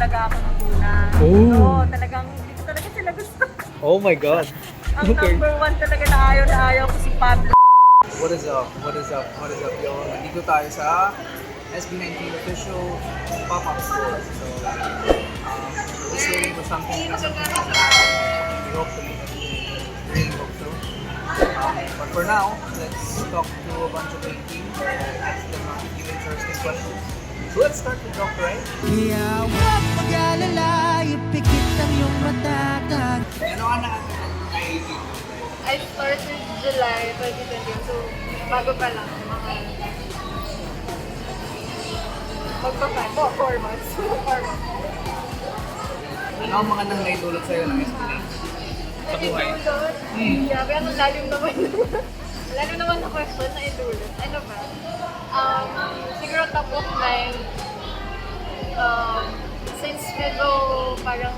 talaga ako nung una. Oh. Oo, talagang hindi ko talaga sila gusto. Oh my God. Ang number one talaga na ayaw ko si Pablo. What is up? What is up? What is up, yo? Nandito tayo sa SB19 official pop-up store. So, we're just waiting for something to come. We hope to really hope so. But for now, let's talk to a bunch of 18 and ask them a few interesting questions. So let's start with Dr. Ray. Kaya huwag mag-alala, ipikit ang iyong matatag. Ano ka na ay 18? I started July 2020, so bago pa lang. Magpa-5, 4 months. 4 months. Ano ang mga nang naitulot sa'yo ng SB19? Sa buhay? Grabe, ang lalim naman. Lalim naman na question na idulot. Ano ba? Siguro top of mind, since medyo parang,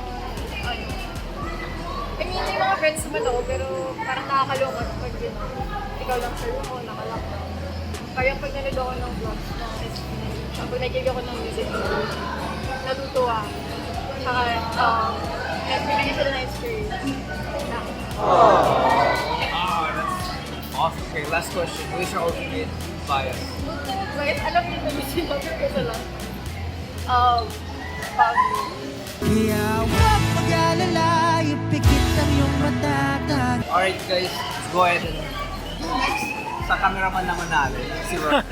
ano, I mean, yung mga friends naman ako, pero parang nakakalungkot pag ikaw lang sa room mo, nakalakot. Parang pag nanood ako ng vlogs, pag nakikinig ako ng music, natutuwa. Saka, nagpinagin sila na experience. That's awesome. Okay, last question. Who is your ultimate bias? Bakit alam niyo na yung sinabi ko sa lang? Pablo. Kaya huwag mag-alala, ipikit ang iyong matatag. Alright guys, let's go ahead and next sa cameraman naman natin, si Rob.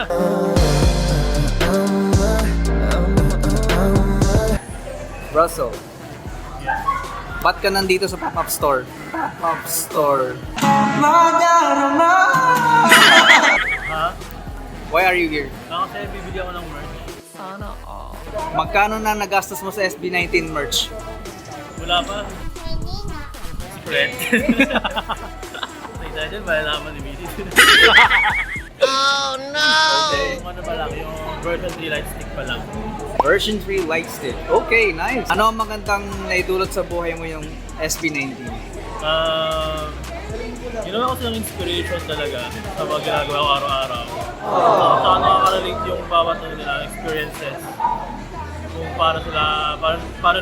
Russell, ba't ka nandito sa pop-up store? Pop-up store. Ha? Why are you here? Kasi bibili ako ng merch. Magkano na nagastos mo sa SB19 merch? Wala pa. Secret. Excited ba? Alaman ni Midi. Okay. Yung ano pa lang, yung version 3 light stick pa lang. Version 3 light stick. Okay, nice. Ano ang magandang naidulot sa buhay mo yung SB19? Yun naman kasi ng inspiration talaga sa mga ginagawa ko araw-araw. Saka nakaka-relate yung bawat ano nila, experiences. Kung paano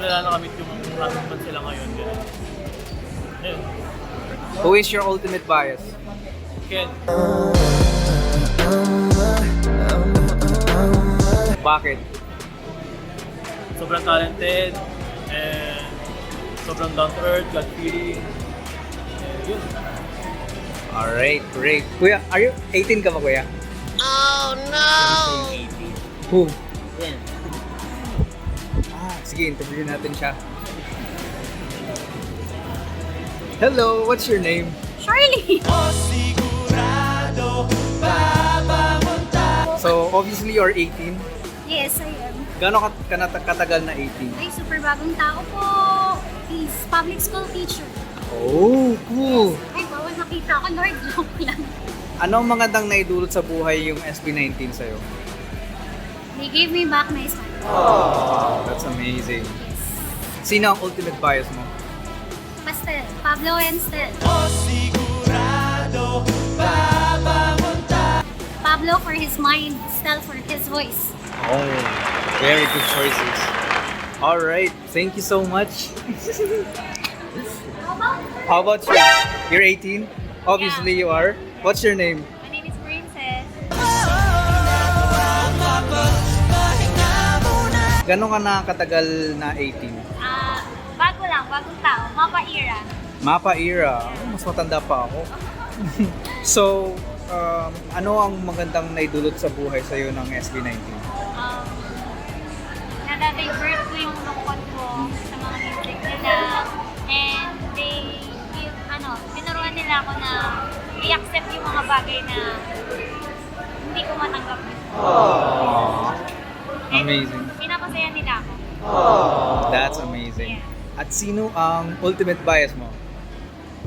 nila nakamit yung naman sila ngayon. Ganun. Ayun. Who is your ultimate bias? Ken, Bakit? sobrang talented and sobrang down to earth, God feeling. And yun. Alright, great. Kuya, are you 18 ka ba, kuya? Who? Yan. Sige, interview natin siya. Hello, what's your name? Charlie! So, obviously you're 18. Yes, I am. Gano'n katagal na 18? Ay, super bagong tao po. He's public school teacher. Oh, cool. Ay, bawal nakita ko, Lord. Joke lang. Ano ang magandang naidulot sa buhay yung SB19 sa'yo? They gave me back my son. Oh, that's amazing. Yes. Sino ang ultimate bias mo? Pastel. Pablo and Stel. Pablo for his mind, Stel for his voice. Oh, very good choices. Alright, thank you so much. How about? How about you? You're 18? Obviously you are. What's your name? My name is Princess. Gano'n ka na katagal na 18? Bago lang, bagong tao. Mapa era. Mapa era. Mas matanda pa ako. So, ano ang magandang naidulot sa buhay sa'yo ng SB19? Nada-divert ko yung lungkot ko sa mga music nila. And they give, tinuruan nila ako na i-accept yung mga bagay na hindi ko matanggap. Amazing. Pinapasaya nila ako. That's amazing. Yeah. At sino ang ultimate bias mo?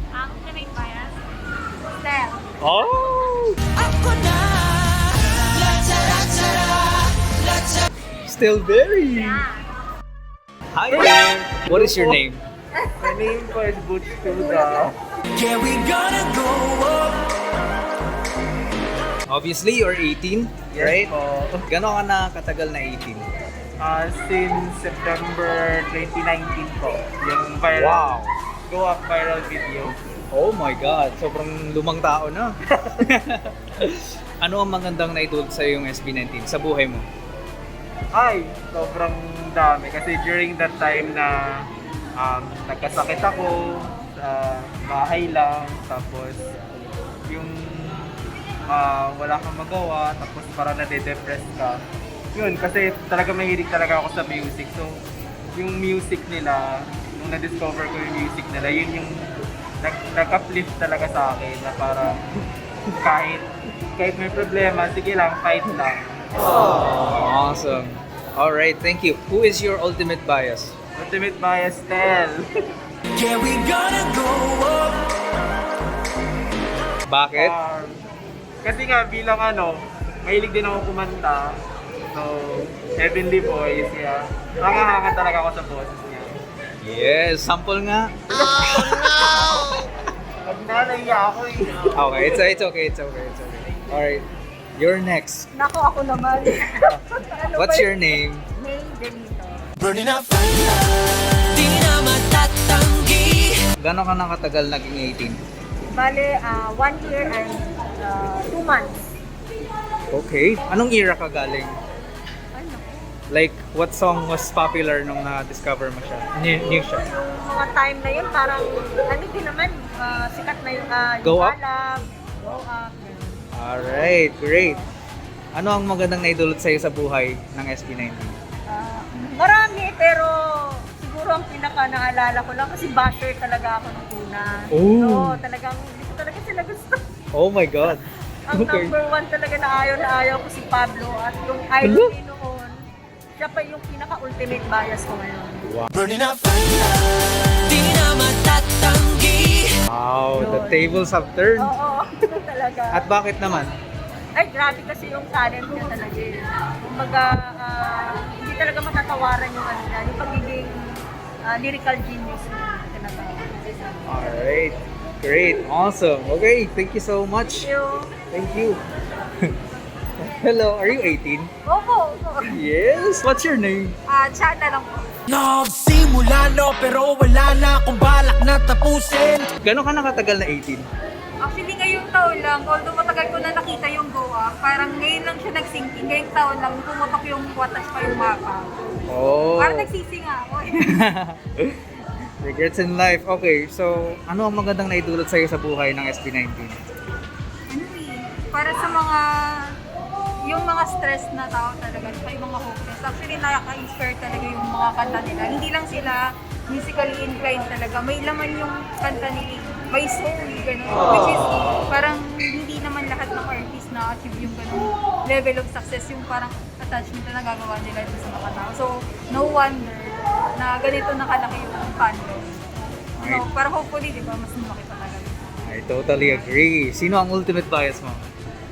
Ang ultimate bias, Stel. Oh! Still very. Yeah. Hi there. What is your name? My name is Butch Tuda. Yeah, we gonna go up. Obviously, you're 18, right? po. Gano'n ka na katagal na 18? Since September 2019 po. Yung viral, Wow! Go Up viral video. Oh my God, sobrang lumang tao na. Ano ang magandang naidulot sa yung SB19 sa buhay mo? Ay, sobrang dami. Kasi during that time na nagkasakit ako sa bahay lang. Tapos yung wala kang magawa. Tapos parang nade-depress ka. Yun, kasi talaga mahilig talaga ako sa music. So, yung music nila, nung na-discover ko yung music nila, yun yung nag-uplift talaga sa akin na parang kahit may problema, sige lang, fight lang. Awesome. Alright, thank you. Who is your ultimate bias? Ultimate bias, Tel. Yeah, we gonna go up. Bakit? Kasi nga bilang mahilig din ako kumanta. So, Heavenly Voice, yeah. Hanga-hanga talaga ako sa boses niya. Yes, sample nga. Pag nalaya ako Okay, it's okay. Alright, you're next. Nako, ako naman. Ano What's ba your name? May Benito. Burning up fire. Di na matatanggi. Gano'n ka nakatagal naging 18? Bale, 1 year and 2 months. Okay. Anong era ka galing? Ano? Like, what song was popular nung na-discover mo siya? New siya? Yung mga time na yun, parang, din naman, sikat na yung Go Up? Alab, Go Up. Alright, great. Ano ang magandang naidulot sa'yo sa buhay ng SB19? Marami, pero siguro ang pinaka naalala ko lang kasi basher talaga ako nung una. Oh. So, talagang, hindi ko talaga sila gusto. Oh my God. Ang Okay. number 1 talaga na ayaw ko si Pablo at yung idol Hello? ni noon, siya pa yung pinaka-ultimate bias ko ngayon. Burning up fire. Di na matatanggi. Wow, the tables have turned. Oo, talaga. At bakit naman? Ay, grabe kasi yung talent niya talaga. Kumbaga, hindi talaga matatawaran yung yung pagiging lyrical genius na tinatawag. Alright. Great. Awesome. Okay, thank you so much. Thank you. Hello, are you 18? Opo. Yes. What's your name? Chana lang po. Nagsimula no pero wala na akong balak na tapusin. Gano'n ka nakatagal na 18? Actually, ngayong taon lang, although matagal ko na nakita yung Goa, parang ngayon lang siya nag-sync in. Ngayong taon lang, pumutok yung watas pa yung mapa. Oh. Parang nagsisinga ako Regrets in life. Okay, so ano ang magandang naidulot sa'yo sa buhay ng SB19? Para sa mga, yung mga stress na tao talaga, pa yung mga hopeless. Actually, nakaka-inspire talaga yung mga kanta nila. Hindi lang sila musically inclined talaga. May laman yung kanta nila. May soul, gano'n. Which is, parang hindi naman lahat ng artist na achieve yung gano'n level of success, yung parang attachment na nagagawa nila sa mga tao. So, no wonder na ganito nakalaki yung fandom. Right. Pero hopefully, di ba, mas lumaki pa talaga. I totally agree. Sino ang ultimate bias mo?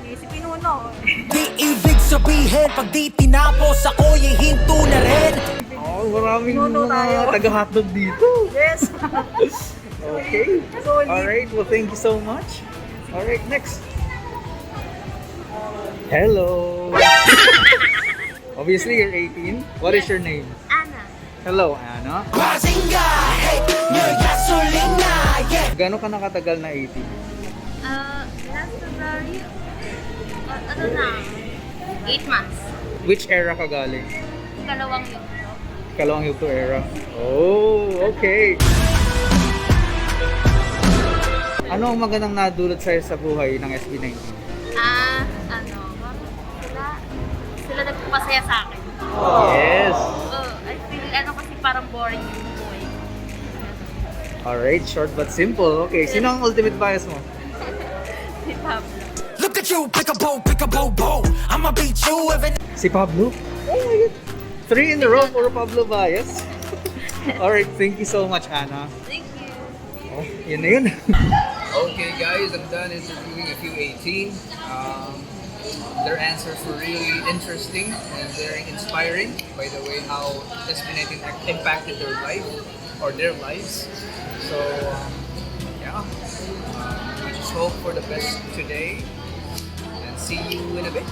Si Pinuno. Di ibig sabihin pag di tinapos ako hihinto na rin. Oh, maraming Pinuno tayo. mga taga-hotdog dito. Yes. Okay. Solid. Alright, well thank you so much. Alright, next. Hello. Obviously, you're 18. What is your name? Ana. Hello, Anna. Mazinga, hey, ner gasolina, yeah. Gano'n ka nakatagal na 18? Last February, ano na, 8 months. Which era ka galing? Kalawang yun. Kalawang Yugto era. Oh, okay. Ano ang magandang nadulot sa'yo sa buhay ng SB19? Sila nagpapasaya sa akin. Yes. I feel, kasi parang boring yung buhay. Alright, short but simple. Okay, sino ang ultimate bias mo? Si Pablo. Look at you, pick a bow. I'ma beat you even. Si Pablo? Oh my God. 3 in a row for Pablo bias. Alright, thank you so much, Anna. Thank you. Oh, yun na yun. Okay guys, I'm done interviewing a few 18. Their answers were really interesting and very inspiring by the way how SB19 impacted their life or their lives. So yeah, we just hope for the best today and see you in a bit.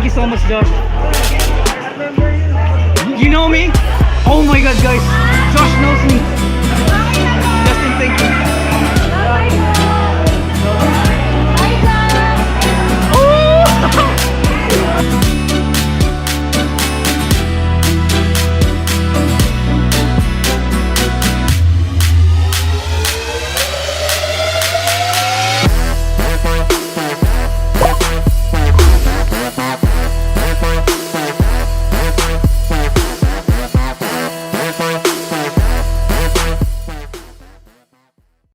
you so much, Josh. You know me? Oh my God, guys. Josh knows me. Justin, thank you.